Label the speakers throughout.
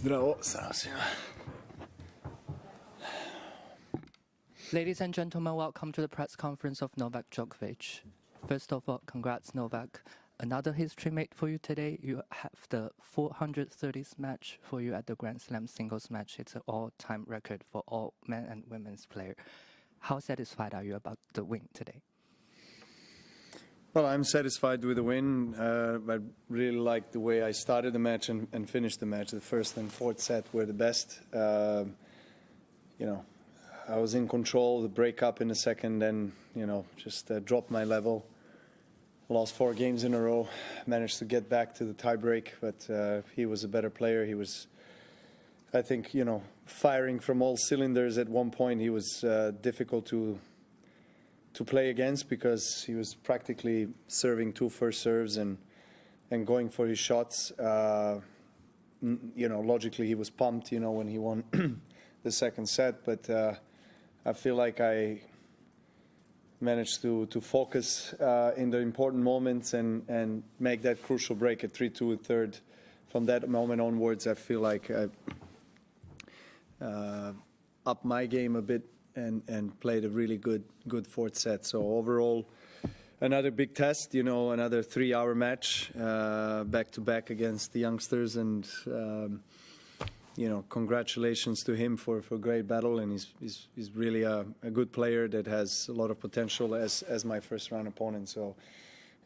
Speaker 1: Zdravo, zdravo svima.
Speaker 2: Ladies and gentlemen, welcome to the press conference of Novak Djokovic. First of all, congrats, Novak. Another history made for you today. You have the 430th match for you at the Grand Slam singles match. It's an all-time record for all men and women's players. How satisfied are you about the win today?
Speaker 1: Well, I'm satisfied with the win. I really liked the way I started the match and finished the match. The first and fourth set were the best. I was in control. The break up in the second, and just dropped my level. Lost 4 games in a row. Managed to get back to the tie break, but he was a better player. He was, I think, firing from all cylinders. At one point, he was difficult to play against because he was practically serving 2 first serves and going for his shots. Logically he was pumped, when he won the second set. But I feel like I managed to focus in the important moments and make that crucial break at 3-2 third. From that moment onwards, I feel like I upped my game a bit and played a really good fourth set. So overall, another big test, another 3-hour match, back-to-back against the youngsters. And, congratulations to him for a great battle. And he's really a good player that has a lot of potential as my first-round opponent. So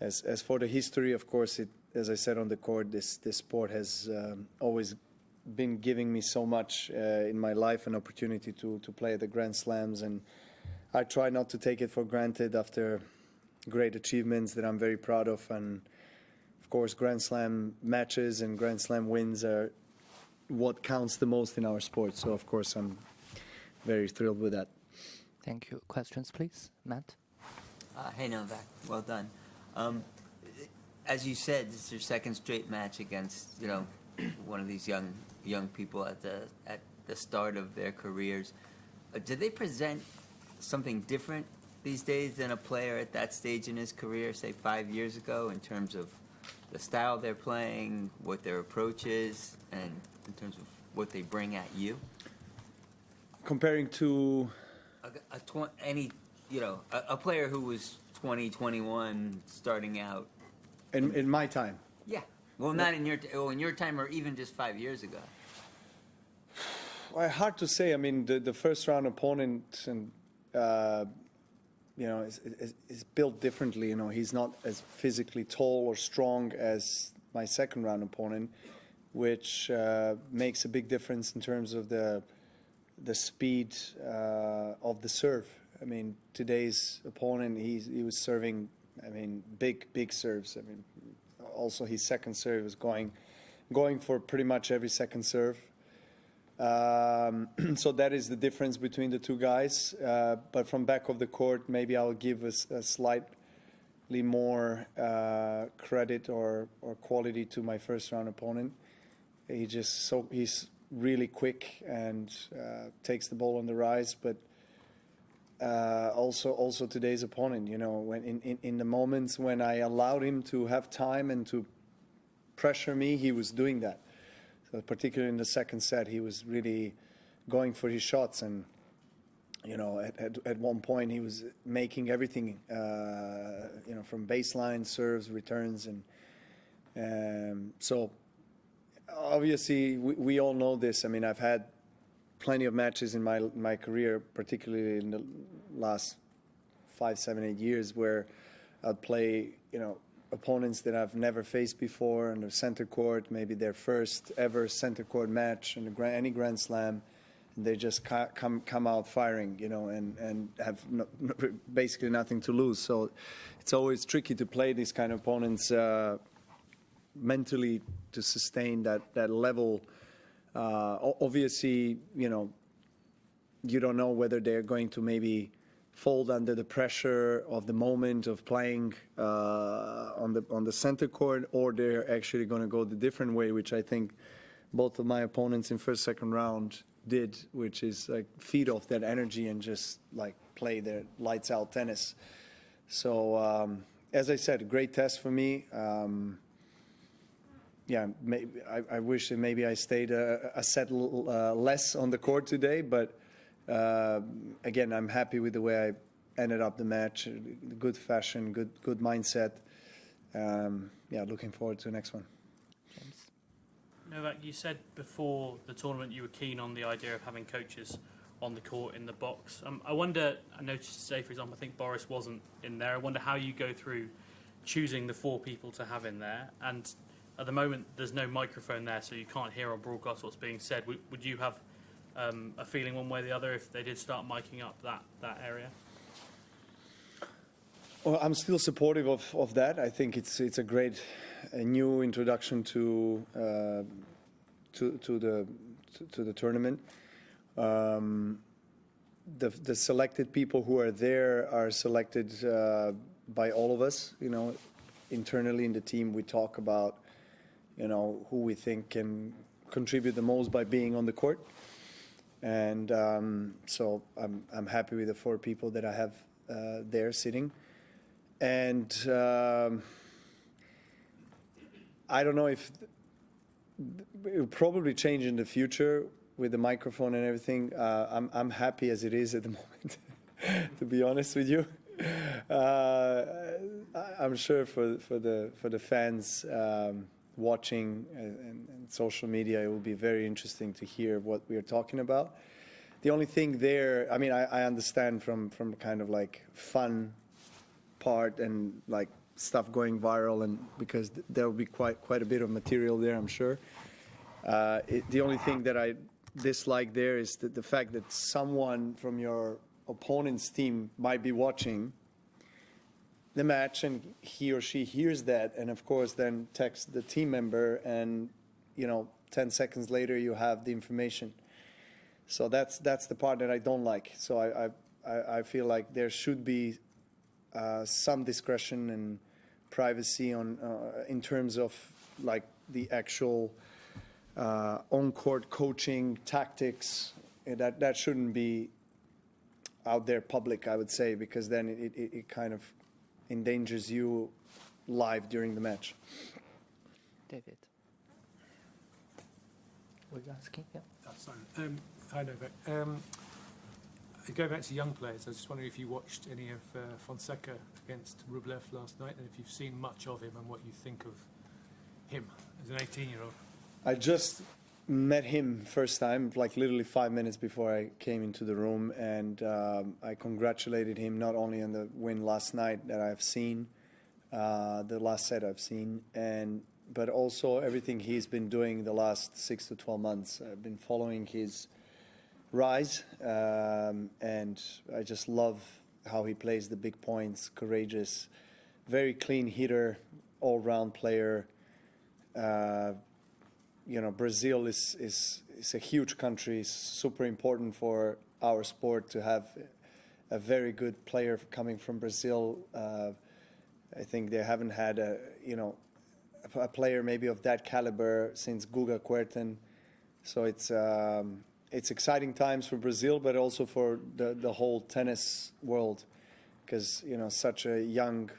Speaker 1: as for the history, of course, as I said on the court, this sport has always been giving me so much in my life, an opportunity to play at the Grand Slams, and I try not to take it for granted after great achievements that I'm very proud of. And of course, Grand Slam matches and Grand Slam wins are what counts the most in our sport. So of course I'm very thrilled with that.
Speaker 2: Thank you. Questions, please, Matt?
Speaker 3: Hey, Novak, well done. As you said, this is your second straight match against one of these young people at the start of their careers. Do they present something different these days than a player at that stage in his career, say 5 years ago, in terms of the style they're playing, what their approach is, and in terms of what they bring at you?
Speaker 1: Comparing to
Speaker 3: a player who was 20, 21, starting out
Speaker 1: in my time.
Speaker 3: Yeah. Well, not in your time, or even just 5 years ago.
Speaker 1: Well, hard to say. I mean, the first round opponent, and is built differently. He's not as physically tall or strong as my second round opponent, which makes a big difference in terms of the speed of the serve. I mean, today's opponent, he was serving, big serves. Also his second serve was going for pretty much every second serve. So that is the difference between the two guys. But from back of the court, maybe I'll give a slightly more credit or quality to my first round opponent. He's really quick and takes the ball on the rise, but also today's opponent, when in the moments when I allowed him to have time and to pressure me, he was doing that. So particularly in the second set, he was really going for his shots, and at one point he was making everything, from baseline, serves, returns, and so obviously we all know this. I mean, I've had plenty of matches in my career, particularly in the last 5, 7, 8 years, where I'd play, opponents that I've never faced before on the center court, maybe their first ever center court match in any Grand Slam, and they just come out firing, and have basically nothing to lose. So it's always tricky to play these kind of opponents mentally to sustain that level. Obviously, you don't know whether they're going to maybe fold under the pressure of the moment of playing on the center court, or they're actually going to go the different way, which I think both of my opponents in first, second round did, which is like feed off that energy and just like play their lights out tennis. So as I said, a great test for me. yeah, maybe I wish that maybe I stayed a set less on the court today, but again, I'm happy with the way I ended up the match. Good fashion, good mindset. Yeah, looking forward to the next one.
Speaker 2: James.
Speaker 4: Novak, you said before the tournament you were keen on the idea of having coaches on the court in the box. I wonder, I noticed today, for example, I think Boris wasn't in there. I wonder how you go through choosing the 4 people to have in there. And at the moment, there's no microphone there, so you can't hear on broadcast what's being said. Would you have a feeling one way or the other if they did start miking up that area?
Speaker 1: Well, I'm still supportive of that. I think it's a great new introduction to the tournament. The selected people who are there are selected by all of us. You know, internally in the team, we talk about, you know, who we think can contribute the most by being on the court. And so I'm happy with the 4 people that I have there sitting. And I don't know if it will probably change in the future with the microphone and everything. I'm happy as it is at the moment, to be honest with you. I'm sure for the fans watching and social media, it will be very interesting to hear what we are talking about. The only thing there, I mean, I understand from kind of like fun part and like stuff going viral, and because there will be quite a bit of material there, I'm sure. The only thing that I dislike there is the fact that someone from your opponent's team might be watching the match and he or she hears that, and of course then texts the team member, and 10 seconds later you have the information. So that's the part that I don't like. So I feel like there should be some discretion and privacy on in terms of like the actual on-court coaching tactics. That shouldn't be out there public, I would say, because then it kind of endangers you live during the match.
Speaker 2: David. Were you asking? Yeah.
Speaker 5: Sorry. Hi, Novak. Going back to young players, I was just wondering if you watched any of Fonseca against Rublev last night, and if you've seen much of him and what you think of him as an 18-year-old.
Speaker 1: I just met him first time, like literally 5 minutes before I came into the room, and I congratulated him not only on the win last night that I've seen, the last set I've seen, but also everything he's been doing the last 6 to 12 months. I've been following his rise, and I just love how he plays the big points, courageous, very clean hitter, all-round player. Brazil is a huge country. It's super important for our sport to have a very good player coming from Brazil. I think they haven't had a player maybe of that caliber since Guga Kuerten. So it's exciting times for Brazil, but also for the whole tennis world, because such a young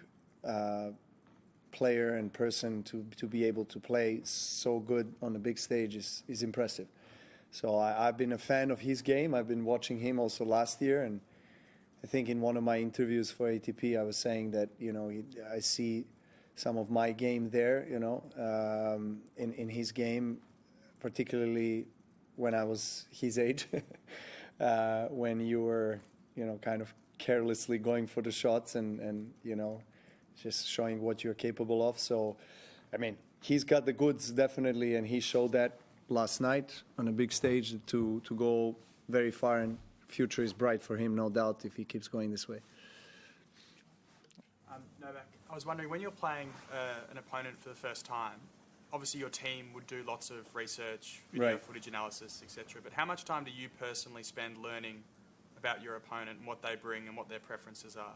Speaker 1: player and person to be able to play so good on the big stage is impressive. So I've been a fan of his game. I've been watching him also last year, and I think in one of my interviews for ATP I was saying that I see some of my game there, in his game, particularly when I was his age, when you were kind of carelessly going for the shots and just showing what you're capable of. So, I mean, he's got the goods, definitely, and he showed that last night on a big stage to go very far, and future is bright for him, no doubt, if he keeps going this way.
Speaker 6: Novak, I was wondering, when you're playing an opponent for the first time, obviously your team would do lots of research, video footage analysis, etc. But how much time do you personally spend learning about your opponent and what they bring and what their preferences are?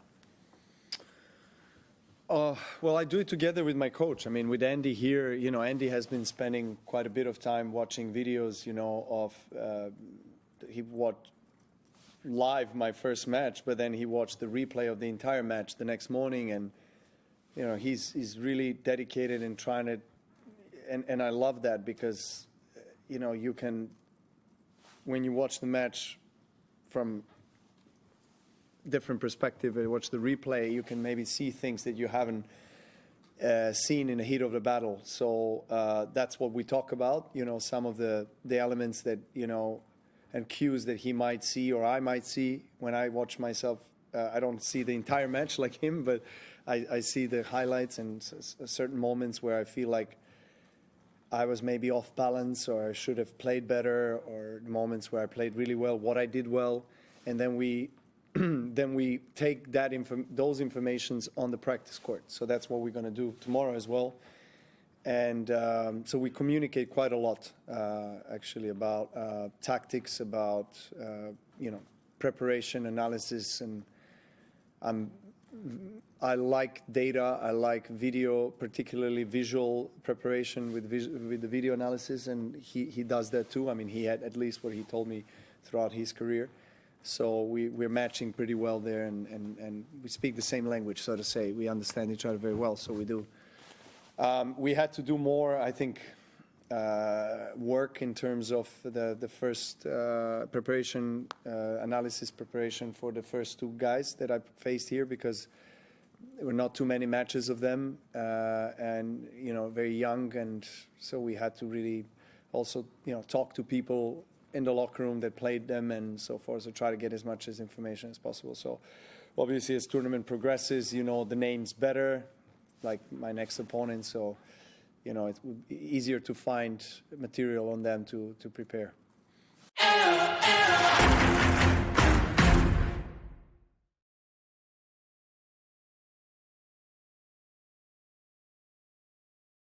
Speaker 1: Well, I do it together with my coach. I mean, with Andy here, Andy has been spending quite a bit of time watching videos, he watched live my first match, but then he watched the replay of the entire match the next morning, and he's really dedicated in trying to and I love that because, you know, you can, when you watch the match from different perspective and watch the replay, you can maybe see things that you haven't seen in the heat of the battle. So that's what we talk about, you know, some of the elements that, you know, and cues that he might see or I might see when I watch myself. I don't see the entire match like him, but I see the highlights and certain moments where I feel like I was maybe off balance or I should have played better, or moments where I played really well, what I did well. And then we then we take that those informations on the practice court. So that's what we're going to do tomorrow as well. And so we communicate quite a lot, actually, about tactics, about you know, preparation, analysis, and I like data. I like video, particularly visual preparation with the video analysis, and he does that too. I mean, he had at least what he told me throughout his career. So we're matching pretty well there, and we speak the same language, so to say. We understand each other very well, so we do. We had to do more, I think, work in terms of the first preparation, analysis preparation for the first two guys that I faced here, because there were not too many matches of them, and, you know, very young, and so we had to really also, you know, talk to people in the locker room that played them and so forth, so try to get as much as information as possible. So obviously as tournament progresses, you know the names better, like my next opponent, so, you know, it would be easier to find material on them to prepare.